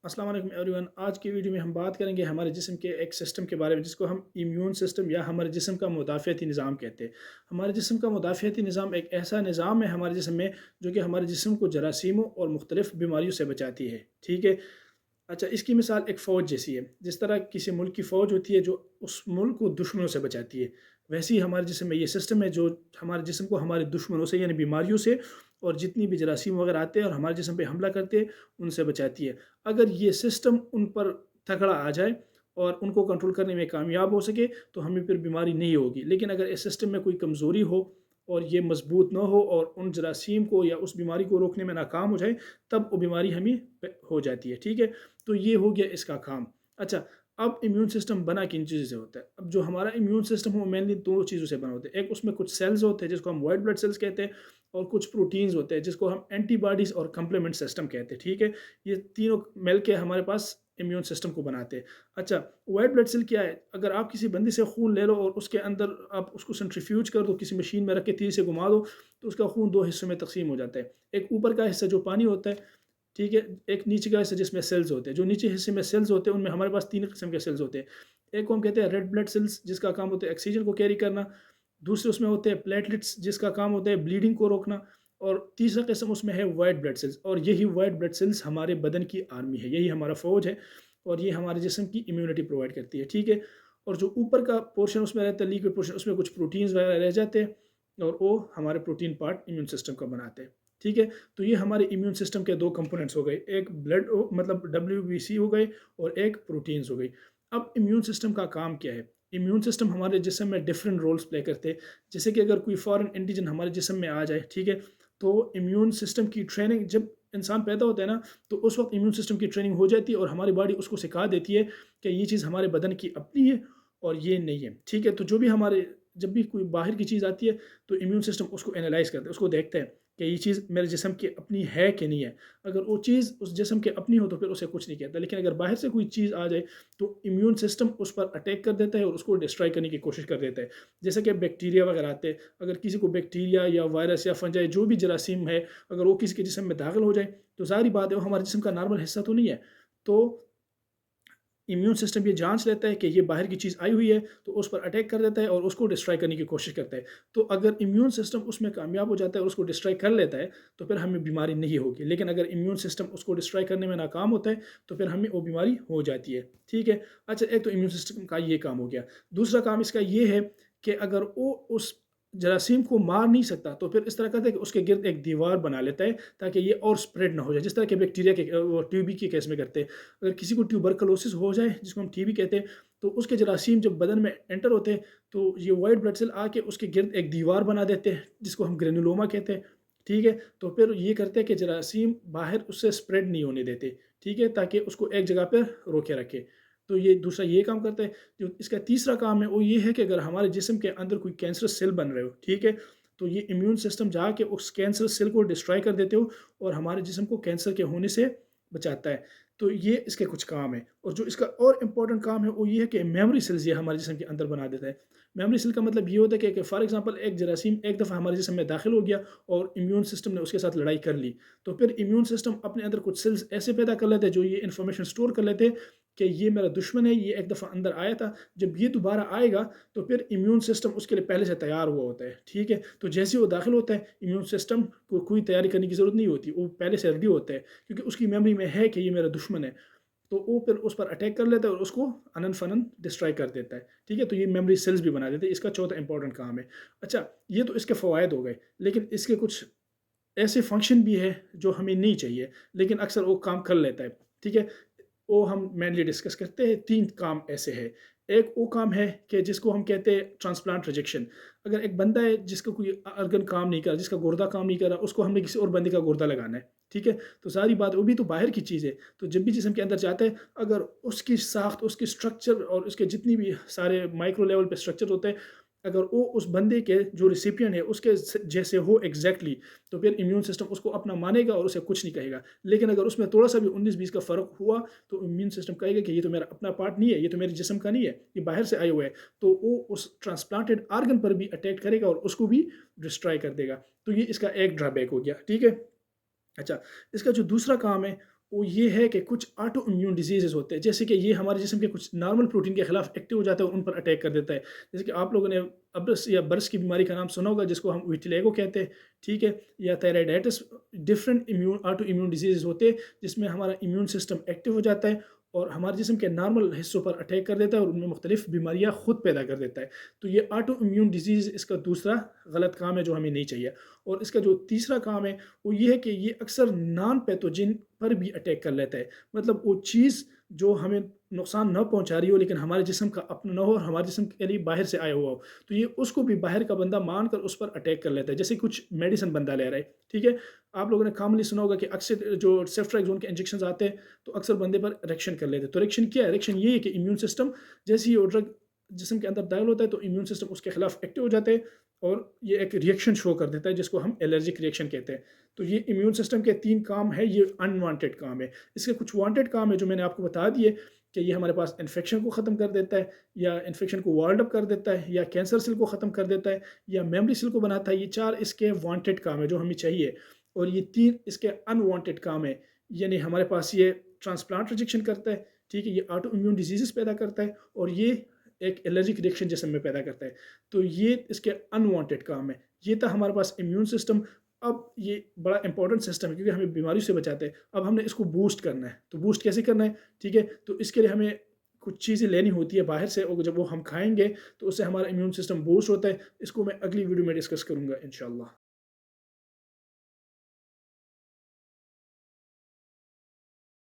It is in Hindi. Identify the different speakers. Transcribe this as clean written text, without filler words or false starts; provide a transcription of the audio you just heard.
Speaker 1: अस्सलाम वालेकुम एवरीवन। आज की वीडियो में हम बात करेंगे हमारे जिस्म के एक सिस्टम के बारे में जिसको हम इम्यून सिस्टम या हमारे जिस्म का मुदाफ़ियती निज़ाम कहते हैं। हमारे जिस्म का मुदाफ़ियती निज़ाम एक ऐसा निज़ाम है हमारे जिस्म में जो कि हमारे जिस्म को जरासीमों और मुख्तलिफ़ बीमारियों से बचाती है। ठीक है। अच्छा, इसकी मिसाल एक फ़ौज जैसी है। जिस तरह किसी मुल्क की फ़ौज होती है जो उस मुल्क को दुश्मनों से बचाती है, वैसे ही हमारे जिस्म में ये सिस्टम है जो हमारे जिस्म को हमारे दुश्मनों से यानी बीमारियों से और जितनी भी जरासीम वगैरह आते हैं और हमारे जिस्म पे हमला करते हैं उनसे बचाती है। अगर ये सिस्टम उन पर तगड़ा आ जाए और उनको कंट्रोल करने में कामयाब हो सके तो हमें फिर बीमारी नहीं होगी। लेकिन अगर इस सिस्टम में कोई कमज़ोरी हो और ये मज़बूत ना हो और उन जरासीम को या उस बीमारी को रोकने में नाकाम हो जाए, तब वो बीमारी हमें हो जाती है। ठीक है। तो ये हो गया इसका काम। अच्छा, अब इम्यून सिस्टम बना किन चीज़ों से होता है? अब जो हमारा इम्यून सिस्टम है वो मेनली 2 चीज़ों से बना होता है। एक उसमें कुछ सेल्स होते हैं जिसको हम व्हाइट ब्लड सेल्स कहते हैं और कुछ प्रोटीन्स होते हैं जिसको हम एंटीबॉडीज़ और कॉम्प्लीमेंट सिस्टम कहते हैं। ठीक है? ये तीनों मिल के हमारे पास इम्यून सिस्टम को बनाते हैं। अच्छा, व्हाइट ब्लड सेल क्या है? अगर आप किसी बंदे से खून ले लो और उसके अंदर आप उसको सेंट्रीफ्यूज कर दो, किसी मशीन में रख के तेज़ी से घुमा दो, तो उसका खून 2 हिस्सों में तक़सीम हो जाता है। एक ऊपर का हिस्सा जो पानी होता है, ठीक है? एक नीचे का हिस्सा जिसमें सेल्स होते हैं। जो नीचे हिस्से में सेल्स होते हैं उनमें हमारे पास 3 किस्म के सेल्स होते हैं। एक को हम कहते हैं रेड ब्लड सेल्स जिसका काम होता है ऑक्सीजन को कैरी करना। दूसरे उसमें होते हैं प्लेटलेट्स जिसका काम होता है ब्लीडिंग को रोकना। और तीसरा किस्म उसमें है व्हाइट ब्लड सेल्स और यही व्हाइट ब्लड सेल्स हमारे बदन की आर्मी है। यही हमारा फ़ौज है और ये हमारे जिस्म की इम्यूनिटी प्रोवाइड करती है। ठीक है? और जो ऊपर का पोर्शन उसमें रहता है लिक्विड पोर्शन, उसमें कुछ प्रोटीन्स वगैरह रह जाते हैं और वो हमारे प्रोटीन पार्ट इम्यून सिस्टम का बनाते हैं। ठीक है? तो ये हमारे इम्यून सिस्टम के 2 कंपोनेंट्स हो गए, एक ब्लड मतलब डब्ल्यूबीसी हो गए और एक प्रोटीन्स हो गई। अब इम्यून सिस्टम का काम क्या है? इम्यून सिस्टम हमारे जिस्म में डिफरेंट रोल्स प्ले करते हैं। जैसे कि अगर कोई फॉरेन एंटीजन हमारे जिस्म में आ जाए, ठीक है? तो इम्यून सिस्टम की ट्रेनिंग जब इंसान पैदा होता है ना, तो उस वक़्त इम्यून सिस्टम की ट्रेनिंग हो जाती है और हमारी बॉडी उसको सिखा देती है कि ये चीज़ हमारे बदन की अपनी है और ये नहीं है। ठीक है? तो जो भी हमारे जब भी कोई बाहर की चीज़ आती है, तो इम्यून सिस्टम उसको एनालाइज़ करता है, उसको देखता है कि ये चीज़ मेरे जिस्म की अपनी है कि नहीं है। अगर वो चीज़ उस जिस्म की अपनी हो तो फिर उसे कुछ नहीं कहता। लेकिन अगर बाहर से कोई चीज़ आ जाए तो इम्यून सिस्टम उस पर अटैक कर देता है और उसको डिस्ट्रॉय करने की कोशिश कर देता है। जैसे कि बैक्टीरिया वगैरह आते हैं, अगर किसी को बैक्टीरिया या वायरस या फंजाई जो भी जरासीम है, अगर वो किसी के जिस्म में दाखिल हो जाए, तो ज़ाहिर-सी बात है वो हमारे जिस्म का नॉर्मल हिस्सा तो नहीं है। तो इम्यून सिस्टम ये जाँच लेता है कि ये बाहर की चीज़ आई हुई है, तो उस पर अटैक कर देता है और उसको डिस्ट्रॉय करने की कोशिश करता है। तो अगर इम्यून सिस्टम उसमें कामयाब हो जाता है और उसको डिस्ट्रॉय कर लेता है, तो फिर हमें बीमारी नहीं होगी। लेकिन अगर इम्यून सिस्टम उसको डिस्ट्रॉय करने में नाकाम होता है, तो फिर हमें वो बीमारी हो जाती है। ठीक है? अच्छा, एक तो इम्यून सिस्टम का ये काम हो गया। दूसरा काम इसका ये है कि अगर वो उस जरासीम को मार नहीं सकता, तो फिर इस तरह करता है कि उसके गिर्द एक दीवार बना लेता है, ताकि ये और स्प्रेड ना हो जाए। जिस तरह के बैक्टीरिया के वो टीबी के केस में करते हैं। अगर किसी को ट्यूबरकुलोसिस हो जाए, जिसको हम टीबी कहते हैं, तो उसके जरासीम जब बदन में एंटर होते हैं, तो ये व्हाइट ब्लड सेल आके उसके गिर्द एक दीवार बना देते हैं, जिसको हम ग्रेनुलोमा कहते हैं। ठीक है? तो फिर ये करते हैं कि जरासीम बाहर उससे स्प्रेड नहीं होने देते। ठीक है? ताकि उसको एक जगह पे रोके रखे। तो ये दूसरा ये काम करता है। जो इसका तीसरा काम है वो ये है कि अगर हमारे जिस्म के अंदर कोई कैंसरस सेल बन रहे हो, ठीक है? तो ये इम्यून सिस्टम जाके उस कैंसर सेल को डिस्ट्रॉय कर देते हो और हमारे जिस्म को कैंसर के होने से बचाता है। तो ये इसके कुछ काम है और जो इसका और इम्पोर्टेंट काम है वो ये है कि मेमोरी सेल्स ये हमारे जिस्म के अंदर बना देता है। मेमोरी सेल का मतलब ये होता है कि फॉर एग्जांपल एक जरासीम एक दफ़ा हमारे जिस्म में दाखिल हो गया और इम्यून सिस्टम ने उसके साथ लड़ाई कर ली। तो फिर इम्यून सिस्टम अपने अंदर कुछ सेल्स ऐसे पैदा कर लेते हैं जो ये इन्फॉर्मेशन स्टोर कर लेते हैं कि ये मेरा दुश्मन है, ये एक दफ़ा अंदर आया था, जब ये दोबारा आएगा तो फिर इम्यून सिस्टम उसके लिए पहले से तैयार हुआ होता है। ठीक है? तो जैसे ही वो दाखिल होता है, इम्यून सिस्टम को कोई तैयारी करने की ज़रूरत नहीं होती, वो पहले से रेडी होता है क्योंकि उसकी मेमोरी में है कि ये मेरा दुश्मन है। तो वो फिर उस पर अटैक कर लेता है और उसको अनन-फनन डिस्ट्रॉय कर देता है। ठीक है? तो ये मेमोरी सेल्स भी बना देते हैं, इसका चौथा इंपॉर्टेंट काम है। अच्छा, ये तो इसके फ़वायद हो गए, लेकिन इसके कुछ ऐसे फंक्शन भी है जो हमें नहीं चाहिए, लेकिन अक्सर वो काम कर लेता है। ठीक है? वो हम मेनली डिस्कस करते हैं। 3 काम ऐसे हैं। एक वो काम है कि जिसको हम कहते हैं ट्रांसप्लांट रिजेक्शन। अगर एक बंदा है जिसका कोई ऑर्गन काम नहीं कर रहा, जिसका गुर्दा काम नहीं कर रहा, उसको हमने किसी और बंदे का गुर्दा लगाना है। ठीक है? तो सारी बात वो भी तो बाहर की चीज़ है। तो जब भी जिस्म के अंदर जाता है, अगर उसकी साख्त, उसकी स्ट्रक्चर और उसके जितनी भी सारे माइक्रो लेवल पे स्ट्रक्चर होते हैं, अगर वो उस बंदे के जो रिसिपिएंट है उसके जैसे हो एग्जैक्टली, तो फिर इम्यून सिस्टम उसको अपना मानेगा और उसे कुछ नहीं कहेगा। लेकिन अगर उसमें थोड़ा सा भी 19-20 का फ़र्क हुआ तो इम्यून सिस्टम कहेगा कि ये तो मेरा अपना पार्ट नहीं है, ये तो मेरे जिस्म का नहीं है, ये बाहर से आए हुए है। तो वो उस ट्रांसप्लांटेड आर्गन पर भी अटैक करेगा और उसको भी डिस्ट्रॉय कर देगा। तो ये इसका एक ड्रॉबैक हो गया। ठीक है? अच्छा, इसका जो दूसरा काम है वो ये है कि कुछ ऑटो इम्यून डिजीज़ होते हैं, जैसे कि ये हमारे जिस्म के कुछ नॉर्मल प्रोटीन के खिलाफ एक्टिव हो जाता है और उन पर अटैक कर देता है। जैसे कि आप लोगों ने अब्रस या बर्स की बीमारी का नाम सुना होगा, जिसको हम विटिलिगो कहते हैं, ठीक है? या thyroiditis, different immune auto immune disease होते हैं, जिसमें हमारा इम्यून सिस्टम एक्टिव हो जाता है और हमारे जिस्म के नॉर्मल हिस्सों पर अटैक कर देता है और उनमें मुख्तलिफ बीमारियाँ खुद पैदा कर देता है। तो ये ऑटो इम्यून डिजीज़ इसका दूसरा गलत काम है जो हमें नहीं चाहिए। और इसका जो तीसरा काम है वो ये है कि ये अक्सर नॉन पैथोजेन पर भी अटैक कर लेता है। मतलब वो चीज़ जो हमें नुकसान न पहुंचा रही हो लेकिन हमारे जिस्म का अपना न हो और हमारे जिस्म के लिए बाहर से आया हुआ हो, तो ये उसको भी बाहर का बंदा मानकर उस पर अटैक कर लेता है। जैसे कुछ मेडिसिन बंदा ले रहा है, ठीक है? आप लोगों ने कॉमनली सुना होगा कि अक्सर जो सेफ्ट्राइजोन के इंजेक्शन आते हैं तो अक्सर बंदे पर रिएक्शन कर लेते हैं। तो रिएक्शन क्या है? रिएक्शन ये है कि इम्यून सिस्टम जैसे ही वो ड्रग जिस्म के अंदर दाखिल होता है तो इम्यून सिस्टम उसके खिलाफ एक्टिव हो जाते हैं और ये एक रिएक्शन शो कर देता है जिसको हम एलर्जिक रिएक्शन कहते हैं। तो ये इम्यून सिस्टम के 3 काम है, ये अनवांटेड काम है। इसके कुछ वांटेड काम है जो मैंने आपको बता दिए कि ये हमारे पास इन्फेक्शन को ख़त्म कर देता है या इन्फेक्शन को वार्ड अप कर देता है या कैंसर सेल को ख़त्म कर देता है या मेमोरी सेल को बनाता है। ये 4 इसके वांटेड काम है जो हमें चाहिए और ये 3 इसके अनवांटेड काम है। यानी हमारे पास ये ट्रांसप्लांट रिजेक्शन करता है, ठीक है? ये ऑटो इम्यून डिजीज़ेज़ पैदा करता है और ये एक एलर्जिक रिएक्शन जिस्म में पैदा करता है। तो ये इसके अनवांटेड काम है। ये था हमारे पास इम्यून सिस्टम। अब ये बड़ा इंपॉर्टेंट सिस्टम है क्योंकि हमें बीमारियों से बचाते हैं। अब हमने इसको बूस्ट करना है। तो बूस्ट कैसे करना है? ठीक है? तो इसके लिए हमें कुछ चीज़ें लेनी होती है बाहर से और जब वो हम खाएँगे तो उससे हमारा इम्यून सिस्टम बूस्ट होता है। इसको मैं अगली वीडियो में डिस्कस करूँगा इंशाअल्लाह।